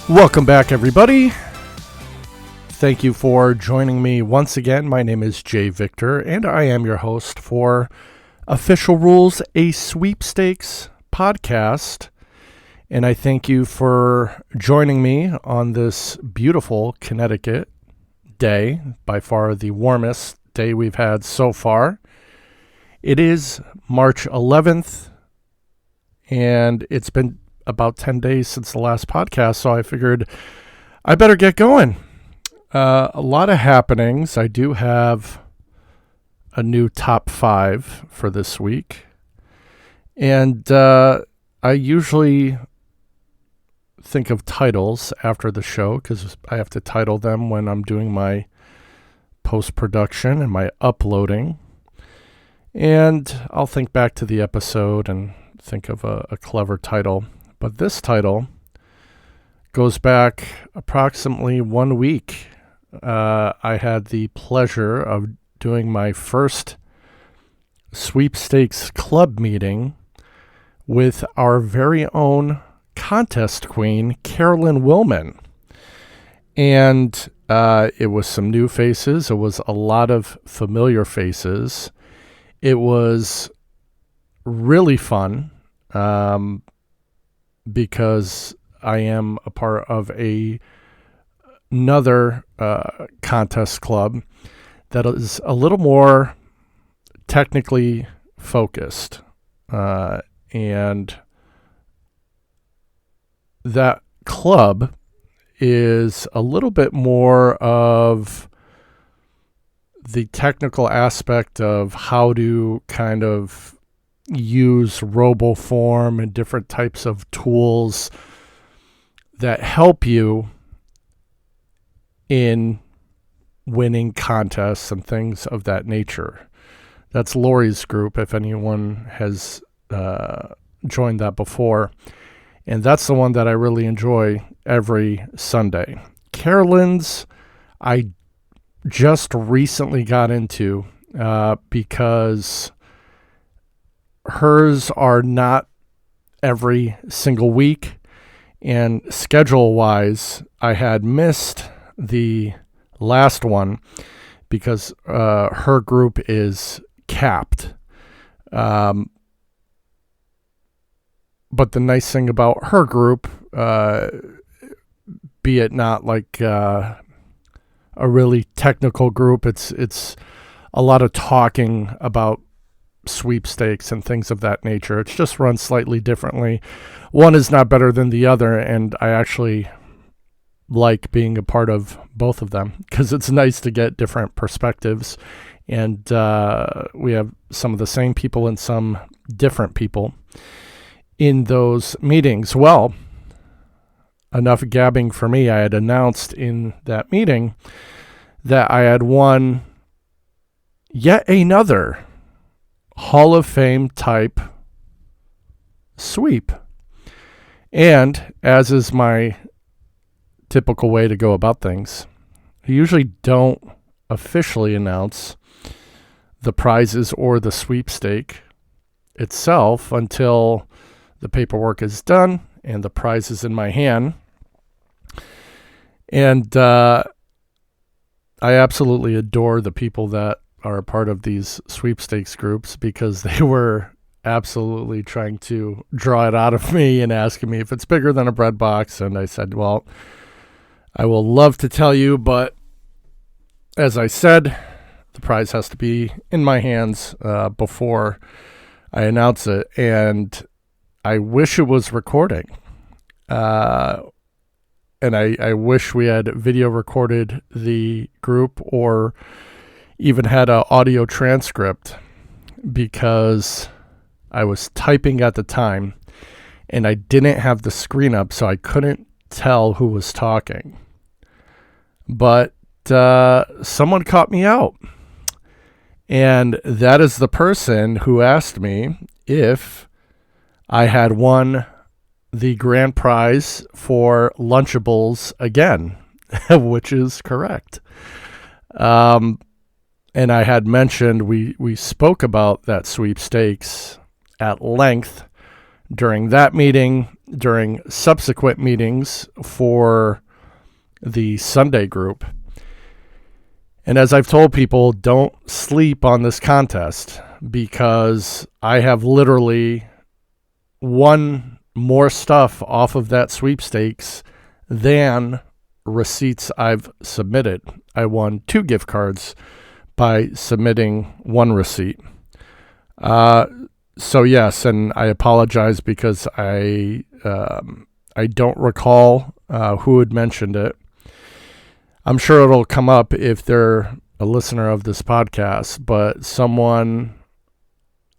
Welcome back, everybody. Thank you for joining me once again. My name is Jay Victor, and I am your host for Official Rules, a sweepstakes podcast. And I thank you for joining me on this beautiful Connecticut day, by far the warmest day we've had so far. It is March 11th, and it's been about 10 days since the last podcast, so I figured I better get going. A lot of happenings. I do have a new top 5 for this week, and I usually think of titles after the show because I have to title them when I'm doing my post-production and my uploading, and I'll think back to the episode and think of a clever title. But this title goes back approximately 1 week. I had the pleasure of doing my first sweepstakes club meeting with our very own contest queen, Carolyn Willman. And it was some new faces. It was a lot of familiar faces. It was really fun. Because I am a part of another contest club that is a little more technically focused. And that club is a little bit more of the technical aspect of how to kind of use RoboForm and different types of tools that help you in winning contests and things of that nature. That's Lori's group, if anyone has joined that before. And that's the one that I really enjoy every Sunday. Carolyn's, I just recently got into because hers are not every single week, and schedule-wise, I had missed the last one because her group is capped. But the nice thing about her group, be it not like a really technical group, it's a lot of talking about sweepstakes and things of that nature. It's just run slightly differently. One is not better than the other, and I actually like being a part of both of them because it's nice to get different perspectives, and we have some of the same people and some different people in those meetings. Well, enough gabbing for me. I had announced in that meeting that I had won yet another Hall of Fame type sweep. And as is my typical way to go about things, I usually don't officially announce the prizes or the sweepstake itself until the paperwork is done and the prize is in my hand. And I absolutely adore the people that are a part of these sweepstakes groups because they were absolutely trying to draw it out of me and asking me if it's bigger than a bread box. And I said, well, I will love to tell you, but as I said, the prize has to be in my hands before I announce it. And I wish it was recording. And I wish we had video recorded the group or even had an audio transcript, because I was typing at the time and I didn't have the screen up, so I couldn't tell who was talking. But someone caught me out, and that is the person who asked me if I had won the grand prize for Lunchables again, which is correct. And I had mentioned we spoke about that sweepstakes at length during that meeting, during subsequent meetings for the Sunday group. And as I've told people, don't sleep on this contest, because I have literally won more stuff off of that sweepstakes than receipts I've submitted. I won 2 gift cards by submitting 1 receipt. So yes, and I apologize because I don't recall who had mentioned it. I'm sure it'll come up if they're a listener of this podcast, but someone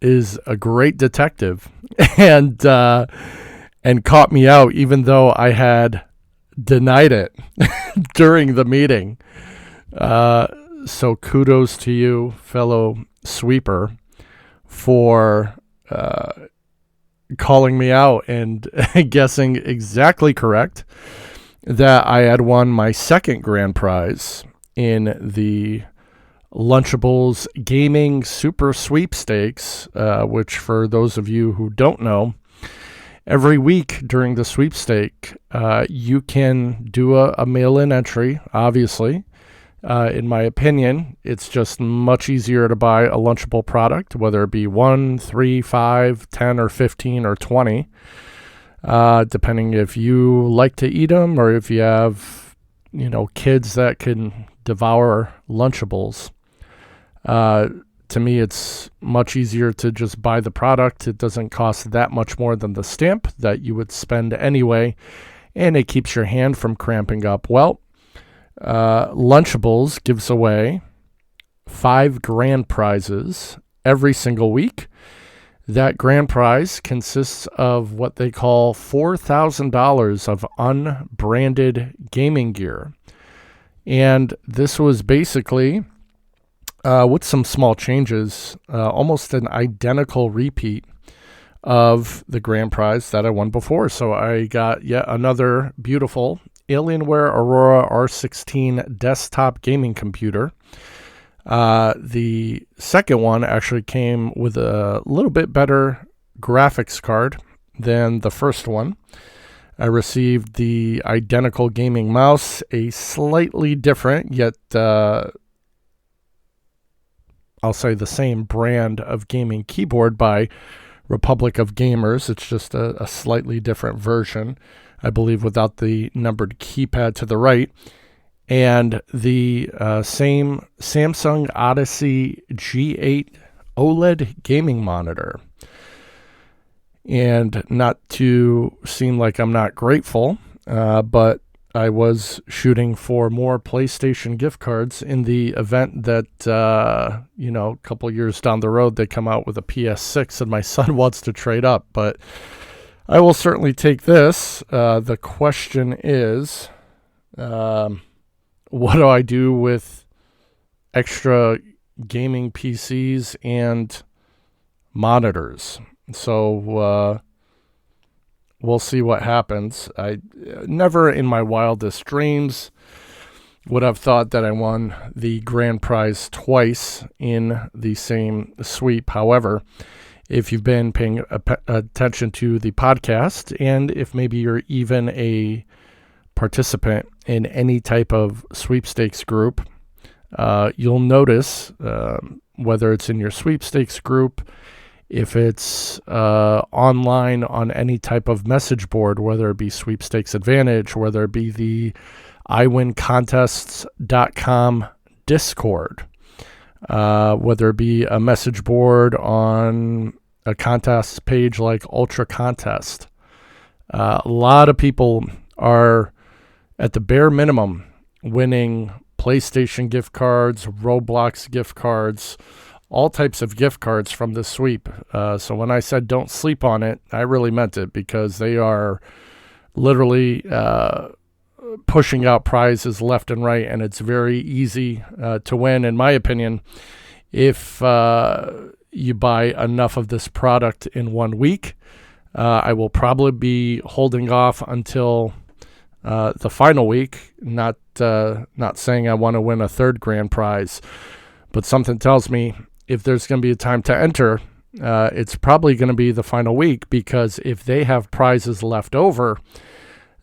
is a great detective and caught me out, even though I had denied it during the meeting. So kudos to you, fellow sweeper, for calling me out and guessing exactly correct that I had won my second grand prize in the Lunchables Gaming Super Sweepstakes, which, for those of you who don't know, every week during the sweepstake, you can do a mail-in entry, obviously. In my opinion, it's just much easier to buy a Lunchable product, whether it be 1, 3, 5, 10, or 15, or 20, depending if you like to eat them or if you have, kids that can devour Lunchables. To me, it's much easier to just buy the product. It doesn't cost that much more than the stamp that you would spend anyway, and it keeps your hand from cramping up. Well, Lunchables gives away 5 grand prizes every single week. That grand prize consists of what they call $4,000 of unbranded gaming gear. And this was basically, with some small changes, almost an identical repeat of the grand prize that I won before. So I got yet another beautiful Alienware Aurora R16 desktop gaming computer. The second one actually came with a little bit better graphics card than the first one. I received the identical gaming mouse, a slightly different, yet I'll say the same brand of gaming keyboard by Republic of Gamers. It's just a slightly different version, I believe, without the numbered keypad to the right. And the same Samsung Odyssey G8 OLED gaming monitor. And not to seem like I'm not grateful, but I was shooting for more PlayStation gift cards in the event that, a couple years down the road, they come out with a PS6 and my son wants to trade up. But I will certainly take this. The question is, what do I do with extra gaming PCs and monitors? So we'll see what happens. I never in my wildest dreams would have thought that I won the grand prize twice in the same sweep. However, if you've been paying attention to the podcast, and if maybe you're even a participant in any type of sweepstakes group, you'll notice, whether it's in your sweepstakes group, if it's online on any type of message board, whether it be Sweepstakes Advantage, whether it be the iwincontests.com Discord, whether it be a message board on a contest page like Ultra Contest. A lot of people are, at the bare minimum, winning PlayStation gift cards, Roblox gift cards, all types of gift cards from this sweep. So when I said don't sleep on it, I really meant it, because they are literally pushing out prizes left and right, and it's very easy to win, in my opinion, if you buy enough of this product in 1 week. I will probably be holding off until the final week, not saying I want to win a third grand prize, but something tells me if there's going to be a time to enter, it's probably going to be the final week, because if they have prizes left over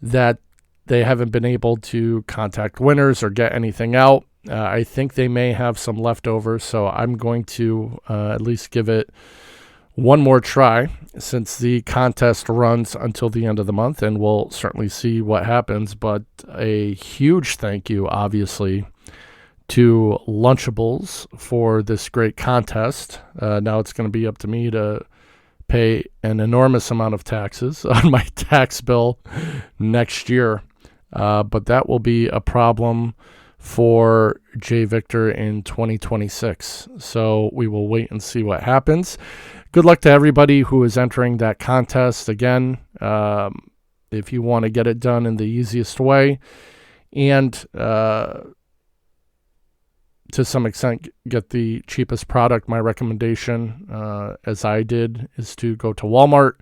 that they haven't been able to contact winners or get anything out, I think they may have some leftovers. So I'm going to at least give it one more try, since the contest runs until the end of the month, and we'll certainly see what happens. But a huge thank you, obviously, to Lunchables for this great contest. Now it's going to be up to me to pay an enormous amount of taxes on my tax bill next year. But that will be a problem for J. Victor in 2026. So we will wait and see what happens. Good luck to everybody who is entering that contest. Again, if you want to get it done in the easiest way, and to some extent get the cheapest product, my recommendation, as I did, is to go to Walmart.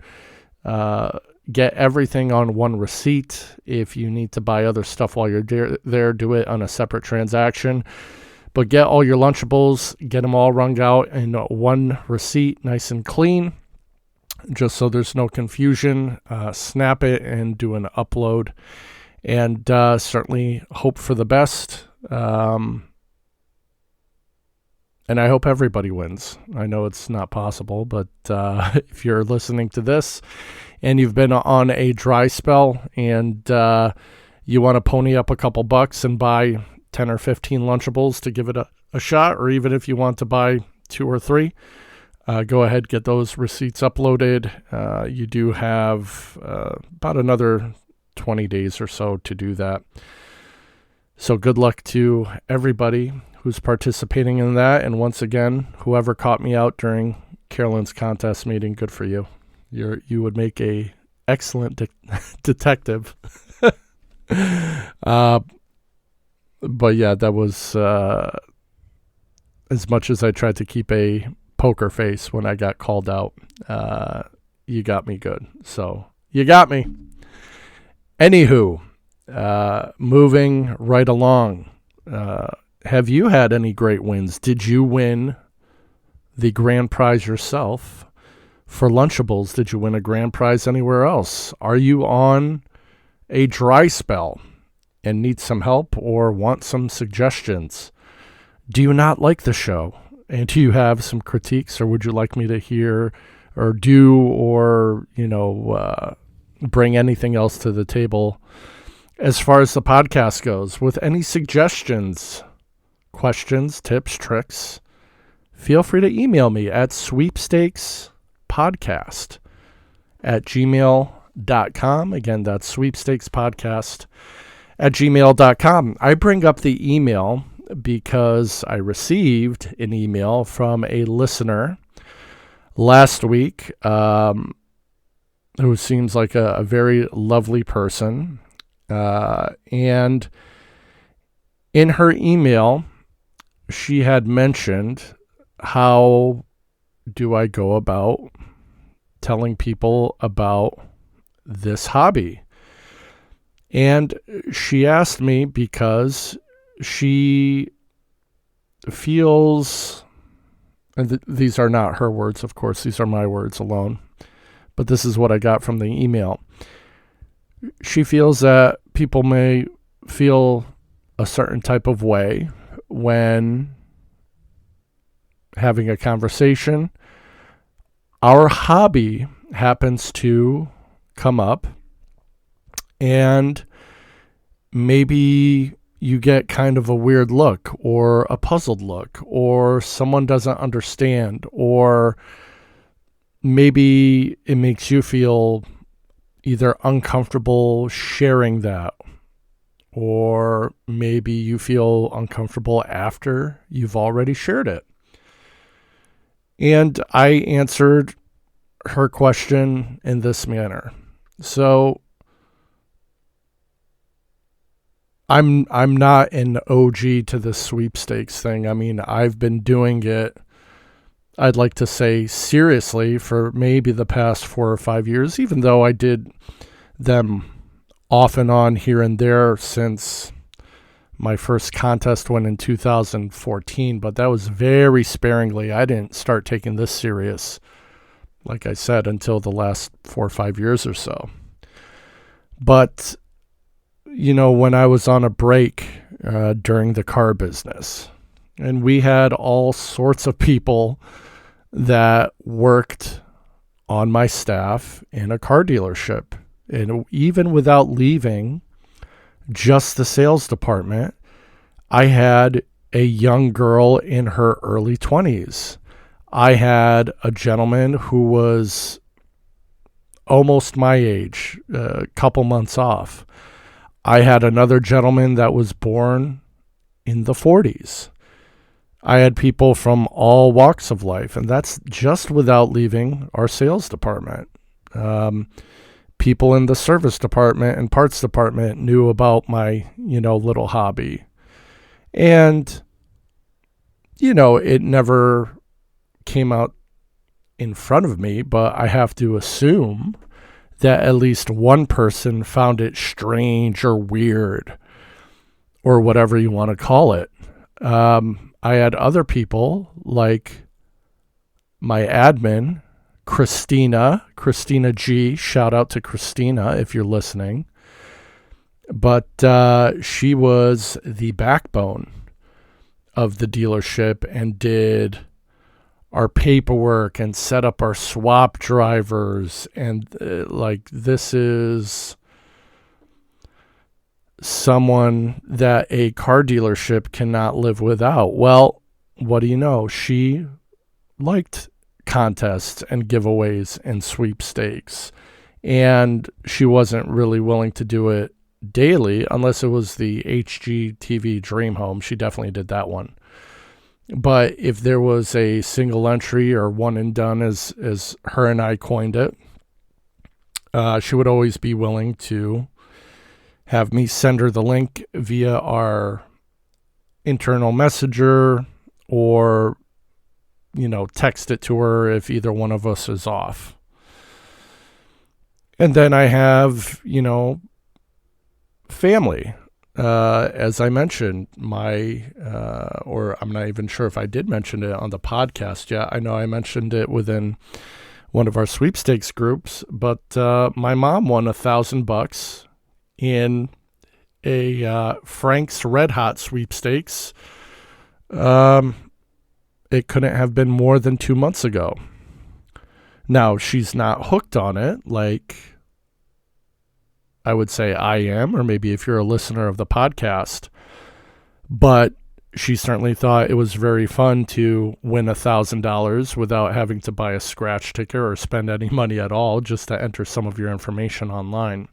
Get everything on one receipt. If you need to buy other stuff while you're there, do it on a separate transaction. But get all your Lunchables, get them all wrung out in one receipt, nice and clean, just so there's no confusion. Snap it and do an upload. And certainly hope for the best. And I hope everybody wins. I know it's not possible, but if you're listening to this and you've been on a dry spell and you want to pony up a couple bucks and buy 10 or 15 Lunchables to give it a shot, or even if you want to buy 2 or 3, go ahead, get those receipts uploaded. You do have about another 20 days or so to do that. So good luck to everybody who's participating in that. And once again, whoever caught me out during Carolyn's contest meeting, good for you. You would make a excellent detective. But yeah, that was as much as I tried to keep a poker face when I got called out. You got me good. So you got me. Anywho, moving right along. Have you had any great wins? Did you win the grand prize yourself for Lunchables? Did you win a grand prize anywhere else? Are you on a dry spell and need some help or want some suggestions? Do you not like the show? And do you have some critiques, or would you like me to hear or do or, bring anything else to the table as far as the podcast goes? With any suggestions, questions, tips, tricks, feel free to email me at sweepstakespodcast@gmail.com. Again, that's sweepstakespodcast@gmail.com. I bring up the email because I received an email from a listener last week who seems like a very lovely person. And in her email, she had mentioned, how do I go about telling people about this hobby? And she asked me because she feels, and these are not her words, of course, these are my words alone, but this is what I got from the email. She feels that people may feel a certain type of way when having a conversation. Our hobby happens to come up, and maybe you get kind of a weird look or a puzzled look, or someone doesn't understand, or maybe it makes you feel either uncomfortable sharing that, or maybe you feel uncomfortable after you've already shared it. And I answered her question in this manner. So I'm not an OG to the sweepstakes thing. I mean, I've been doing it, I'd like to say, seriously for maybe the past 4 or 5 years, even though I did them off and on here and there since my first contest went in 2014, but that was very sparingly. I didn't start taking this serious like I said, until the last 4 or 5 years or so. But, when I was on a break during the car business, and we had all sorts of people that worked on my staff in a car dealership. And even without leaving just the sales department, I had a young girl in her early 20s. I had a gentleman who was almost my age, a couple months off. I had another gentleman that was born in the 40s. I had people from all walks of life, and that's just without leaving our sales department. People in the service department and parts department knew about my, little hobby. And, it never came out in front of me, but I have to assume that at least one person found it strange or weird or whatever you want to call it. I had other people like my admin, Christina G. Shout out to Christina if you're listening. But she was the backbone of the dealership and did our paperwork and set up our swap drivers. And this is someone that a car dealership cannot live without. Well, what do you know? She liked contests and giveaways and sweepstakes, and she wasn't really willing to do it daily unless it was the HGTV Dream Home. She definitely did that one. But if there was a single entry or one and done, as her and I coined it, she would always be willing to have me send her the link via our internal messenger or, text it to her if either one of us is off. And then I have, family. As I mentioned, or I'm not even sure if I did mention it on the podcast yet. I know I mentioned it within one of our sweepstakes groups, but my mom won $1,000 in a Frank's Red Hot sweepstakes. It couldn't have been more than 2 months ago. Now, she's not hooked on it like I would say I am, or maybe if you're a listener of the podcast, but she certainly thought it was very fun to win $1,000 without having to buy a scratch ticket or spend any money at all, just to enter some of your information online.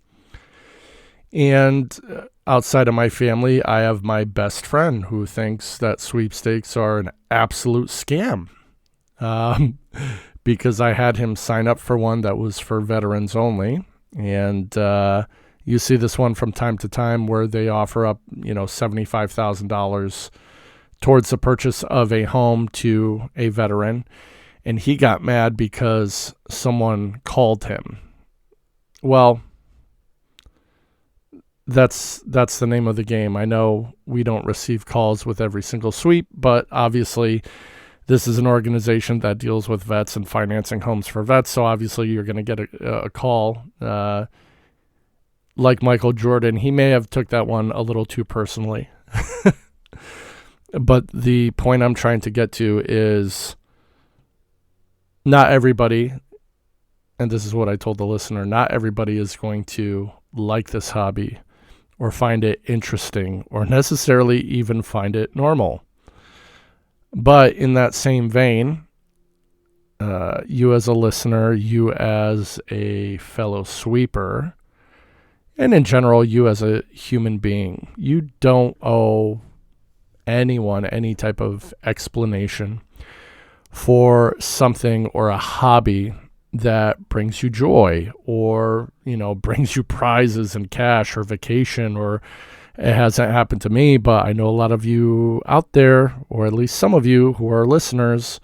And outside of my family, I have my best friend who thinks that sweepstakes are an absolute scam. Because I had him sign up for one that was for veterans only. And you see this one from time to time where they offer up, $75,000 towards the purchase of a home to a veteran. And he got mad because someone called him. Well, that's the name of the game. I know we don't receive calls with every single sweep, but obviously this is an organization that deals with vets and financing homes for vets. So obviously you're going to get a call. Like Michael Jordan, he may have took that one a little too personally. But the point I'm trying to get to is not everybody, and this is what I told the listener, not everybody is going to like this hobby or find it interesting or necessarily even find it normal. But in that same vein, you as a listener, you as a fellow sweeper, and in general, you as a human being, you don't owe anyone any type of explanation for something or a hobby that brings you joy or, brings you prizes and cash or vacation. Or it hasn't happened to me, but I know a lot of you out there, or at least some of you who are listeners,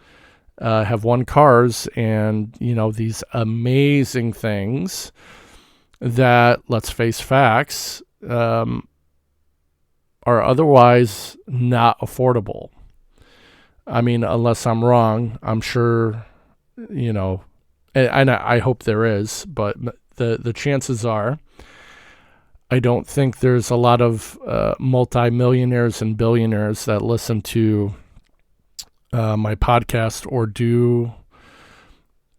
have won cars and, these amazing things that, let's face facts, are otherwise not affordable. I mean, unless I'm wrong, I'm sure, and I hope there is, but the chances are, I don't think there's a lot of multimillionaires and billionaires that listen to my podcast or do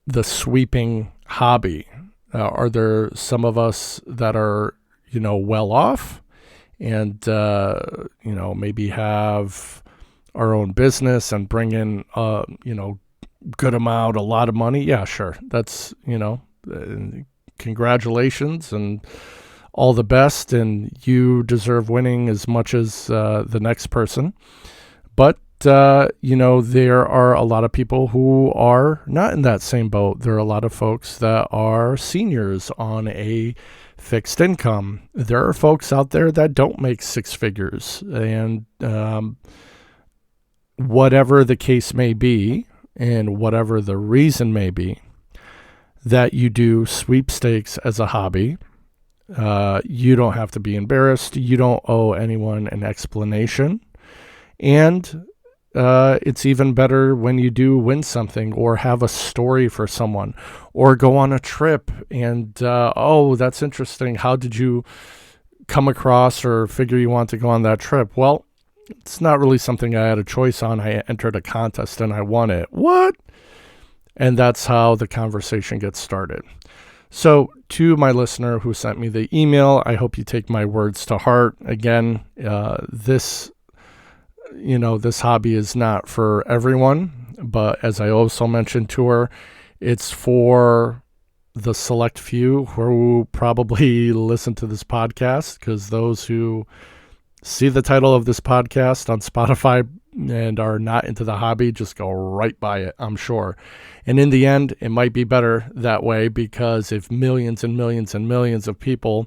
the sweeping hobby. Are there some of us that are, well off and, maybe have our own business and bring in, good amount, a lot of money? Yeah, sure. That's, congratulations and all the best, and you deserve winning as much as the next person. But, there are a lot of people who are not in that same boat. There are a lot of folks that are seniors on a fixed income. There are folks out there that don't make six figures. And whatever the case may be, and whatever the reason may be, that you do sweepstakes as a hobby, you don't have to be embarrassed. You don't owe anyone an explanation. And it's even better when you do win something or have a story for someone or go on a trip and, that's interesting. How did you come across or figure you want to go on that trip? Well, it's not really something I had a choice on. I entered a contest and I won it. What? And that's how the conversation gets started. So to my listener who sent me the email, I hope you take my words to heart. Again, this hobby is not for everyone, but as I also mentioned to her, it's for the select few who probably listen to this podcast, because those who see the title of this podcast on Spotify and are not into the hobby just go right by it, I'm sure. And in the end, it might be better that way, because if millions and millions and millions of people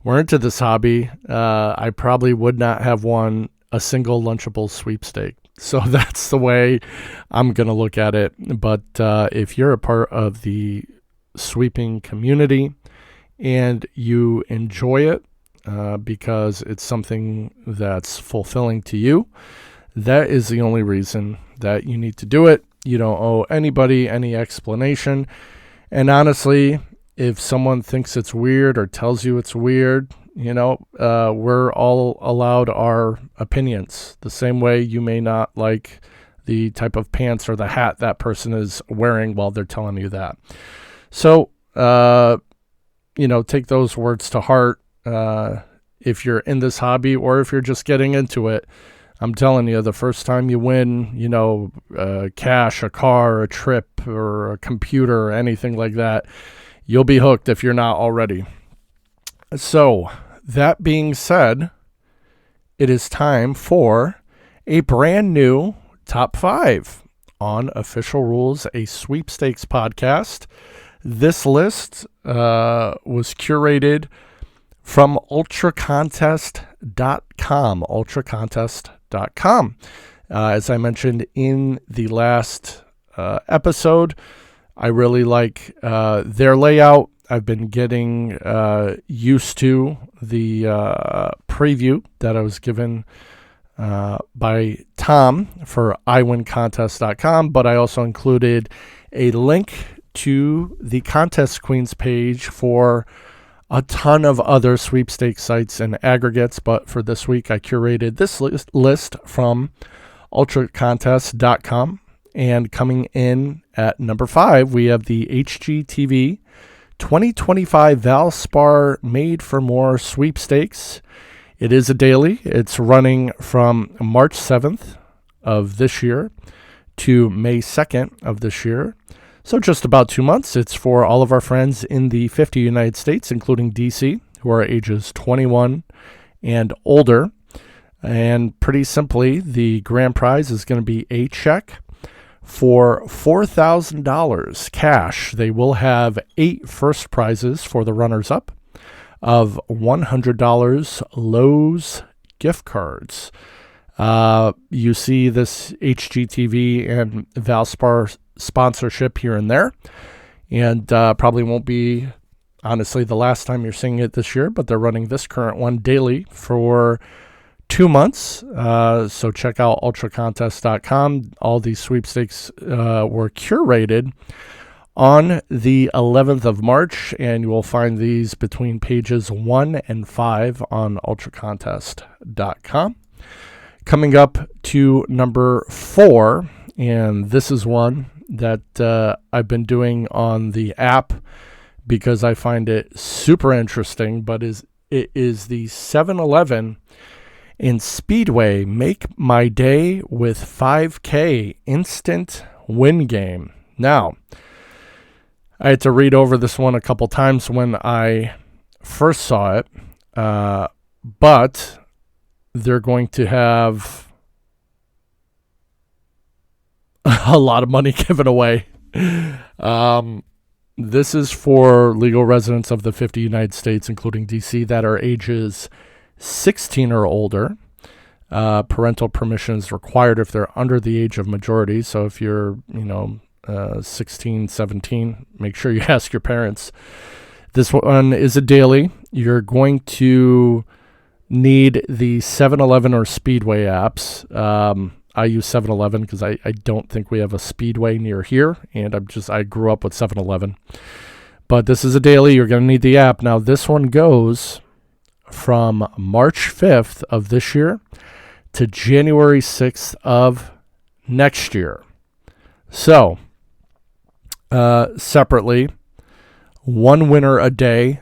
were into this hobby, I probably would not have won a single Lunchable sweepstake. So that's the way I'm going to look at it. But if you're a part of the sweeping community and you enjoy it because it's something that's fulfilling to you, that is the only reason that you need to do it. You don't owe anybody any explanation. And honestly, if someone thinks it's weird or tells you it's weird, we're all allowed our opinions. The same way you may not like the type of pants or the hat that person is wearing while they're telling you that. So, take those words to heart. If you're in this hobby or if you're just getting into it, I'm telling you, the first time you win, cash, a car, a trip, or a computer, or anything like that, you'll be hooked if you're not already. So, that being said, it is time for a brand new Top 5 on Official Rules, a sweepstakes podcast. This list was curated from ultracontest.com, ultracontest.com. As I mentioned in the last episode, I really like their layout. I've been getting used to the preview that I was given by Tom for iwincontest.com, but I also included a link to the Contest Queens page for a ton of other sweepstakes sites and aggregates. But for this week, I curated this list from ultracontest.com. And coming in at number 5, we have the HGTV 2025 Valspar Made for More sweepstakes. It is a daily. It's running from March 7th of this year to May 2nd of this year. So just about 2 months. It's for all of our friends in the 50 United States, including DC, who are ages 21 and older. And pretty simply, the grand prize is going to be a check for $4,000 cash. They will have 8 first prizes for the runners-up of $100 Lowe's gift cards. You see this HGTV and Valspar sponsorship here and there, and probably won't be, honestly, the last time you're seeing it this year, but they're running this current one daily for 2 months. So check out ultracontest.com. All these sweepstakes were curated on the 11th of March, and you will find these between pages 1 and 5 on ultracontest.com. Coming up to number 4, and this is one that I've been doing on the app because I find it super interesting, but it is the 7-Eleven in Speedway Make My Day with 5K Instant Win Game. Now, I had to read over this one a couple times when I first saw it, but they're going to have a lot of money given away. This is for legal residents of the 50 United States, including D.C., that are ages 16 or older. Parental permission is required if they're under the age of majority. So if you're, 16, 17, make sure you ask your parents. This one is a daily. You're going to need the 7-Eleven or Speedway apps. I use 7-Eleven because I don't think we have a Speedway near here, and I grew up with 7-Eleven. But this is a daily. You're going to need the app. Now, this one goes from March 5th of this year to January 6th of next year. So, separately, one winner a day.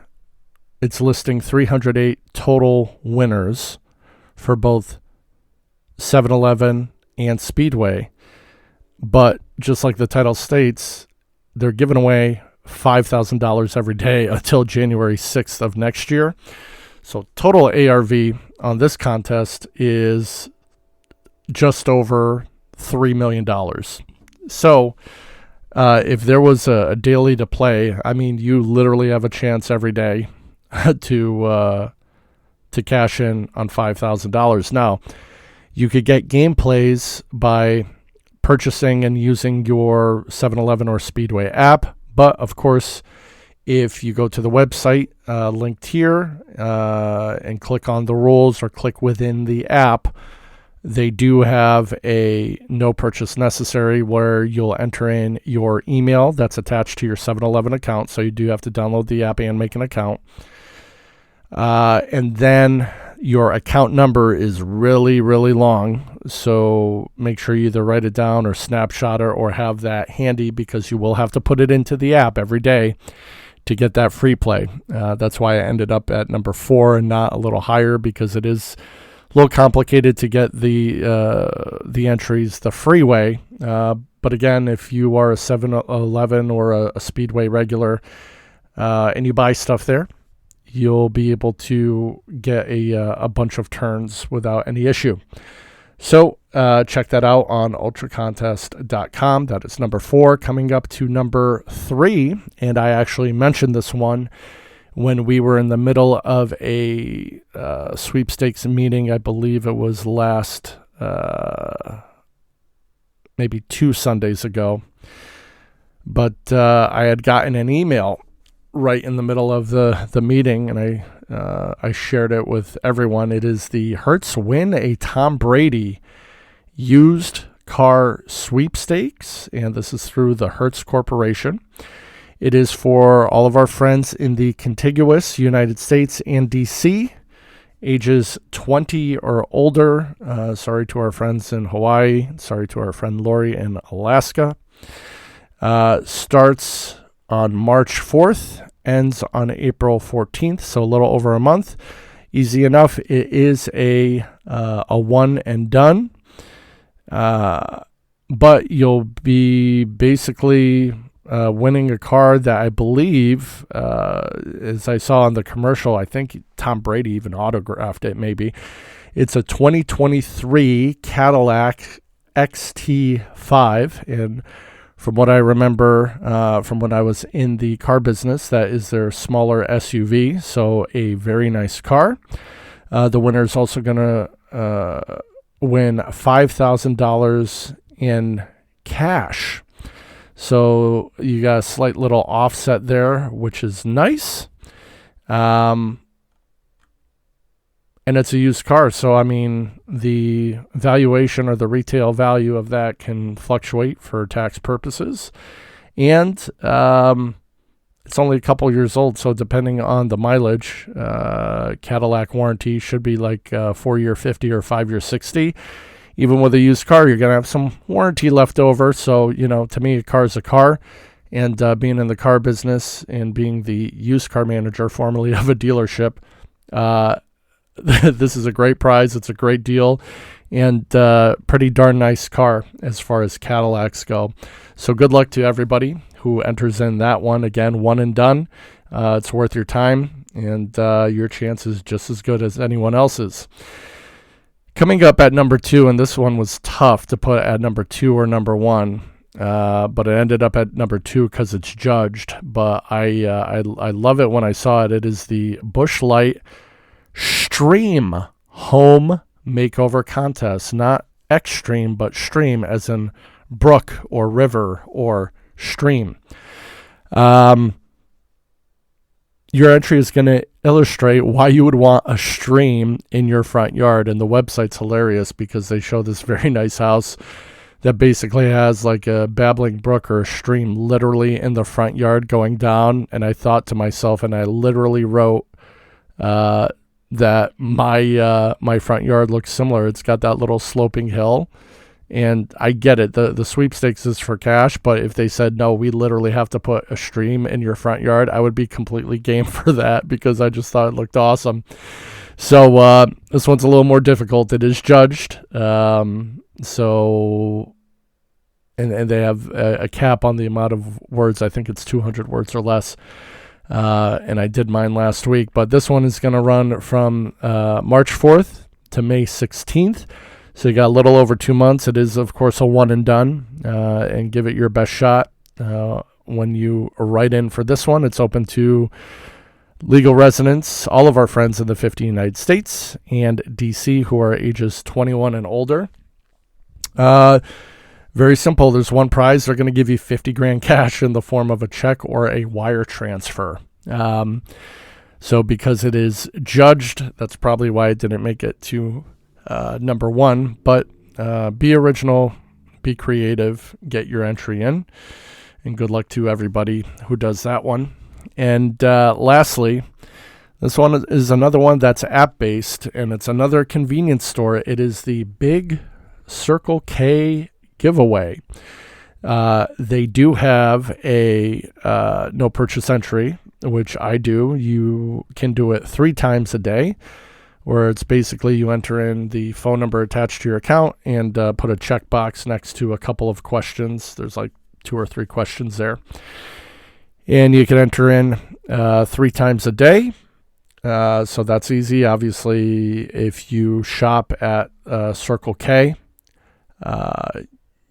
It's listing 308 total winners for both 7-Eleven and Speedway. But just like the title states, they're giving away $5,000 every day until January 6th of next year. So total ARV on this contest is just over $3 million. So if there was a daily to play, I mean, you literally have a chance every day to cash in on $5,000. Now, you could get gameplays by purchasing and using your 7-Eleven or Speedway app. But, of course, if you go to the website linked here and click on the rules or click within the app, they do have a no purchase necessary where you'll enter in your email that's attached to your 7-Eleven account. So you do have to download the app and make an account. And then your account number is really, really long. So make sure you either write it down or snapshot it or have that handy, because you will have to put it into the app every day to get that free play. That's why I ended up at number 4 and not a little higher, because it is a little complicated to get the entries the free way. But again, if you are a 7-Eleven or a Speedway regular and you buy stuff there, you'll be able to get a bunch of turns without any issue. So check that out on ultracontest.com. That is number 4. Coming up to number 3, and I actually mentioned this one when we were in the middle of a sweepstakes meeting. I believe it was last maybe 2 Sundays ago. But I had gotten an email right in the middle of the meeting, and I shared it with everyone. It is the Hertz Win a Tom Brady used car sweepstakes, and this is through the Hertz Corporation. It is for all of our friends in the contiguous United States and D.C., ages 20 or older. Sorry to our friends in Hawaii. Sorry to our friend Lori in Alaska. Starts on March 4th, ends on April 14th, so a little over a month. Easy enough. It is a one and done, but you'll be basically winning a car that I believe, as I saw on the commercial, I think Tom Brady even autographed it maybe. It's a 2023 Cadillac XT5, and from what I remember from when I was in the car business, that is their smaller SUV, so a very nice car. The winner is also going to win $5,000 in cash. So you got a slight little offset there, which is nice. And it's a used car, so I mean, the valuation or the retail value of that can fluctuate for tax purposes. And it's only a couple years old, so depending on the mileage, Cadillac warranty should be like 4-year 50 or 5-year 60. Even with a used car, you're going to have some warranty left over. So, to me, a car is a car. And being in the car business and being the used car manager formerly of a dealership, this is a great prize. It's a great deal and pretty darn nice car as far as Cadillacs go. So good luck to everybody who enters in that one. Again, one and done. It's worth your time, and your chance is just as good as anyone else's. Coming up at number 2, and this one was tough to put at number 2 or number 1. But it ended up at number 2 because it's judged. But I love it when I saw it. It is the Busch Light Stream Home Makeover Contest. Not extreme, but stream as in brook or river or stream. Your entry is going to illustrate why you would want a stream in your front yard. And the website's hilarious because they show this very nice house that basically has like a babbling brook or a stream literally in the front yard going down. And I thought to myself, and I literally wrote that my front yard looks similar. It's got that little sloping hill. And I get it. The sweepstakes is for cash, but if they said, no, we literally have to put a stream in your front yard, I would be completely game for that because I just thought it looked awesome. So this one's a little more difficult. It is judged. So, and they have a cap on the amount of words. I think it's 200 words or less. And I did mine last week, but this one is going to run from March 4th to May 16th. So you got a little over 2 months. It is, of course, a one and done, and give it your best shot. When you write in for this one, it's open to legal residents, all of our friends in the 50 United States and DC who are ages 21 and older. Very simple. There's one prize. They're going to give you $50,000 cash in the form of a check or a wire transfer. So because it is judged, that's probably why it didn't make it to number 1, but be original, be creative, get your entry in, and good luck to everybody who does that one. And lastly, this one is another one that's app-based, and it's another convenience store. It is the Big Circle K giveaway. They do have a no purchase entry, which I do. You can do it 3 times a day, where it's basically you enter in the phone number attached to your account and put a checkbox next to a couple of questions. There's like 2 or 3 questions there. And you can enter in 3 times a day. So that's easy. Obviously, if you shop at Circle K,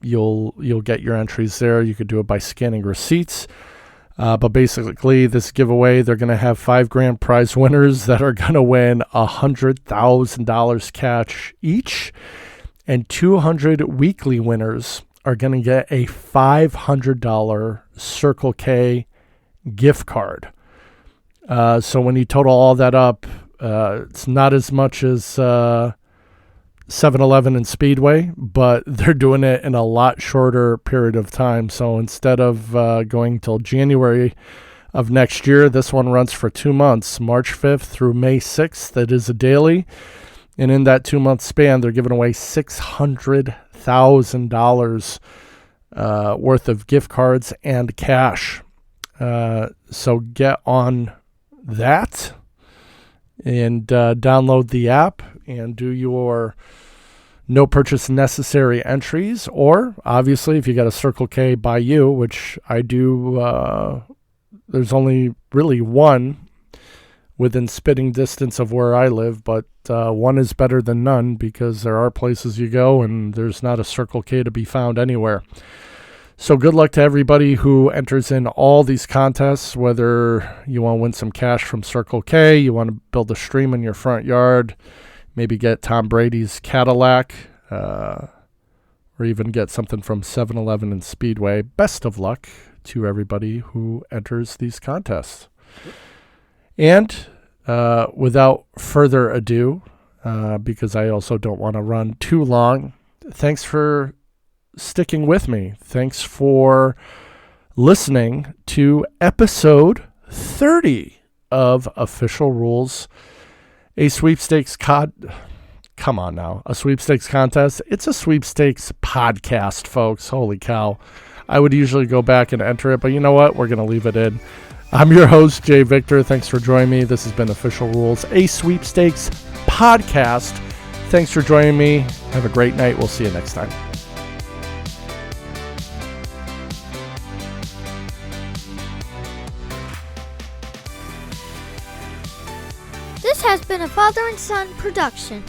you'll get your entries there. You could do it by scanning receipts. But basically, this giveaway, they're going to have $5,000 prize winners that are going to win $100,000 cash each, and 200 weekly winners are going to get a $500 Circle K gift card. So when you total all that up, it's not as much as 7-Eleven and Speedway, but they're doing it in a lot shorter period of time. So instead of going till January of next year, this one runs for 2 months, March 5th through May 6th. That is a daily. And in that 2-month span, they're giving away $600,000 worth of gift cards and cash. So get on that and download the app and do your no purchase necessary entries. Or obviously, if you got a Circle K by you, which I do, there's only really one within spitting distance of where I live, but one is better than none because there are places you go and there's not a Circle K to be found anywhere. So good luck to everybody who enters in all these contests, whether you want to win some cash from Circle K, you want to build a stream in your front yard, maybe get Tom Brady's Cadillac, or even get something from 7-Eleven and Speedway. Best of luck to everybody who enters these contests. And without further ado, because I also don't want to run too long, thanks for sticking with me. Thanks for listening to episode 30 of Official Rules, a sweepstakes Come on now, a sweepstakes contest. It's a sweepstakes podcast, folks. Holy cow. I would usually go back and enter it, but you know what? We're going to leave it in. I'm your host, Jay Victor. Thanks for joining me. This has been Official Rules, a sweepstakes podcast. Thanks for joining me. Have a great night. We'll see you next time. This has been a father and son production.